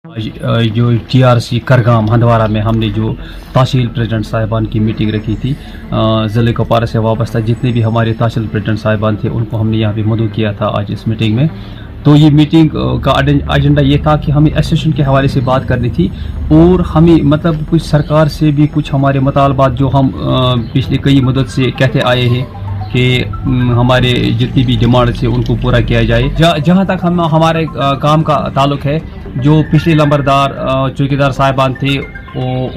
जो TRC करगाम हंदवारा में हमने जो तहसील प्रेसिडेंट साहिबान की मीटिंग रखी थी, ज़िले कोपवारा से वाबस्ता जितने भी हमारे तहसील प्रेसिडेंट साहिबान थे उनको हमने यहाँ पे मदऊ किया था आज इस मीटिंग में। तो ये मीटिंग का एजेंडा ये था कि हमें एसोसिएशन के हवाले से बात करनी थी और हमें मतलब कुछ सरकार से भी कुछ हमारे मुतालबात जो हम पिछले कई मुद्दत से कहते आए हैं कि हमारे जितनी भी डिमांड से उनको पूरा किया जाए। जहाँ तक हमारे काम का ताल्लुक है, जो पिछले लंबरदार चौकीदार साहिबान थे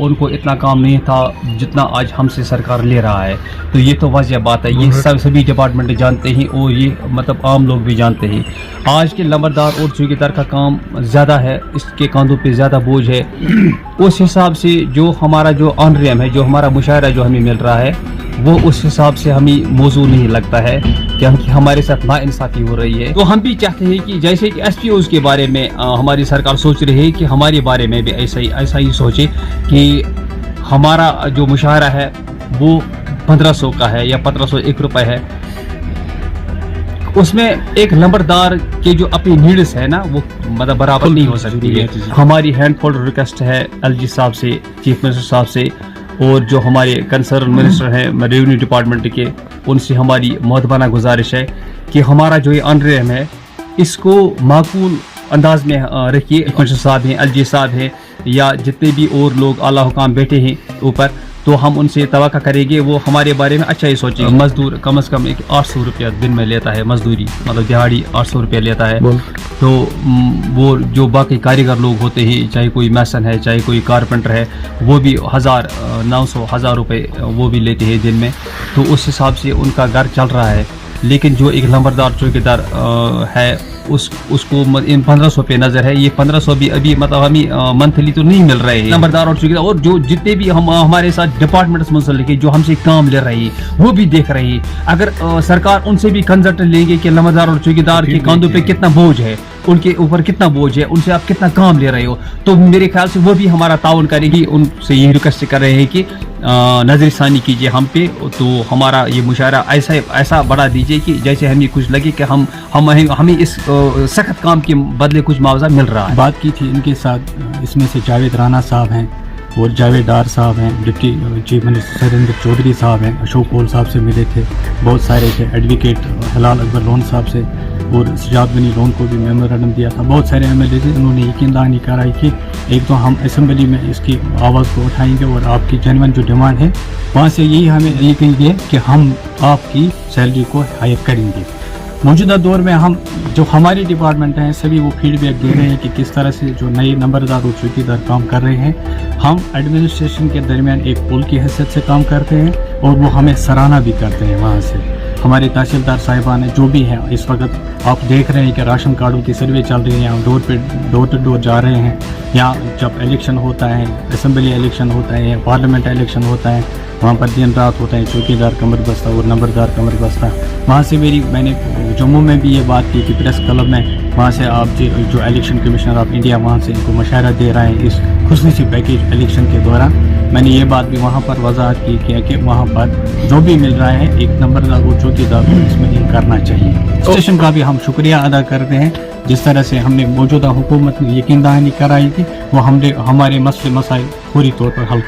उनको इतना काम नहीं था जितना आज हमसे सरकार ले रहा है। तो ये तो वाज़िह बात है, ये सभी डिपार्टमेंट जानते हैं और ये मतलब आम लोग भी जानते हैं। आज के लंबरदार और चौकीदार का काम ज़्यादा है, इसके कंधों पे ज़्यादा बोझ है। उस हिसाब से जो हमारा जो ऑनरेम है, जो हमारा मुशायरा जो हमें मिल रहा है, वो उस हिसाब से हमें मौजू नहीं लगता है कि हमारे साथ नाइंसाफ़ी हो रही है। तो हम भी चाहते हैं कि जैसे कि SPOs के बारे में हमारी सरकार सोच रही है कि हमारे बारे में भी ऐसा ही सोचे कि हमारा जो मुशायरा है वो 1500 का है या 1501 रुपये है। उसमें एक लंबरदार के जो अपनी नीड्स है ना, वो मतलब बराबर नहीं हो सकती है। हमारी हैंड फोल्ड रिक्वेस्ट है LG साहब से, चीफ मिनिस्टर साहब से, और जो हमारे कंसर्न मिनिस्टर हैं रेवेन्यू डिपार्टमेंट के, उनसे हमारी मुअद्दबाना गुजारिश है कि हमारा जो ये ऑनरेम है इसको माकूल अंदाज में रखिए। मिनिस्टर साहब हैं, LG साहब हैं, या जितने भी और लोग आला हुकाम बैठे हैं ऊपर, तो हम उनसे तवक्का करेंगे वो हमारे बारे में अच्छा ही सोचेंगे। मजदूर कम से कम 800 रुपया दिन में लेता है, मजदूरी मतलब दिहाड़ी 800 रुपया लेता है। तो वो जो बाकी कारीगर लोग होते हैं, चाहे कोई मैसन है, चाहे कोई कारपेंटर है, वो भी 1000 रुपये वो भी लेते हैं दिन में। तो उस हिसाब से उनका घर चल रहा है। लेकिन जो एक लंबरदार चौकीदार है उसको इन 1500 पे नज़र है। ये 1500 भी अभी मतलब हमें मंथली तो नहीं मिल रहे हैं। लंबरदार और चौकीदार और जो जितने भी हमारे साथ डिपार्टमेंट्स मुंसलिक है, जो हमसे काम ले रही है, वो भी देख रही है। अगर सरकार उनसे भी कंसल्ट लेंगे कि लंबरदार और चौकीदार के कंधों पे कितना बोझ है, उनके ऊपर कितना बोझ है, उनसे आप कितना काम ले रहे हो, तो मेरे ख्याल से वो भी हमारा ताउन करेगी। उनसे यही रिक्वेस्ट कर रहे हैं कि नजरसानी कीजिए हम पे, तो हमारा ये मुशायरा ऐसा बढ़ा दीजिए कि जैसे हमें कुछ लगे कि हमें इस सख्त काम के बदले कुछ मुआवजा मिल रहा है। बात की थी इनके साथ, इसमें से जावेद राना साहब हैं और जावेद डार साहब हैं, deputy chief minister Surendra Chaudhary साहब हैं, अशोक कोल साहब से मिले थे, बहुत सारे थे, एडवोकेट हलाल अकबर लोन साहब से, और सजाद बनी लोन को भी मेमोरेंडम दिया था। बहुत सारे MLA थे, उन्होंने यकीन दहानी कराई कि एक तो हम असेंबली में इसकी आवाज़ को उठाएंगे और आपकी जेन्युइन जो डिमांड है वहाँ से यही हमें यकीन दिए कि हम आपकी सैलरी को हायर करेंगे। मौजूदा दौर में हम जो हमारी डिपार्टमेंट हैं सभी वो फीडबैक दे रहे हैं कि किस तरह से जो नए नंबरदार और चौकीदार काम कर रहे हैं। हम एडमिनिस्ट्रेशन के दरमियान एक पुल की हैसियत से काम करते हैं और वो हमें सराहना भी करते हैं। वहाँ से हमारे तहसीलदार साहिबान जो भी हैं, इस वक्त आप देख रहे हैं कि राशन कार्डों की सर्वे चल रही है, हम डोर टू डोर जा रहे हैं। यहाँ जब इलेक्शन होता है, असेंबली इलेक्शन होता है, पार्लियामेंट इलेक्शन होता है, वहाँ पर दिन रात होता है, चौकीदार कमर बस्ता और नंबरदार कमर बस्ता। वहाँ से मैंने जम्मू में भी ये बात की थी प्रेस क्लब में, वहाँ से आप जो इलेक्शन कमिश्नर ऑफ इंडिया वहाँ से इनको मशवरा दे रहा है इस खुसूसी पैकेज इलेक्शन के दौरान। मैंने ये बात भी वहाँ पर वजाहत की कि वहाँ पर जो भी मिल रहा है एक नंबरदार और चौकीदार को इसमें करना चाहिए। स्टेशन का भी हम शुक्रिया अदा करते हैं, जिस तरह से हमने मौजूदा हुकूमत ने यकीन दहानी कराई थी, वो हमने हमारे मसले मसाइल पूरी तौर पर हल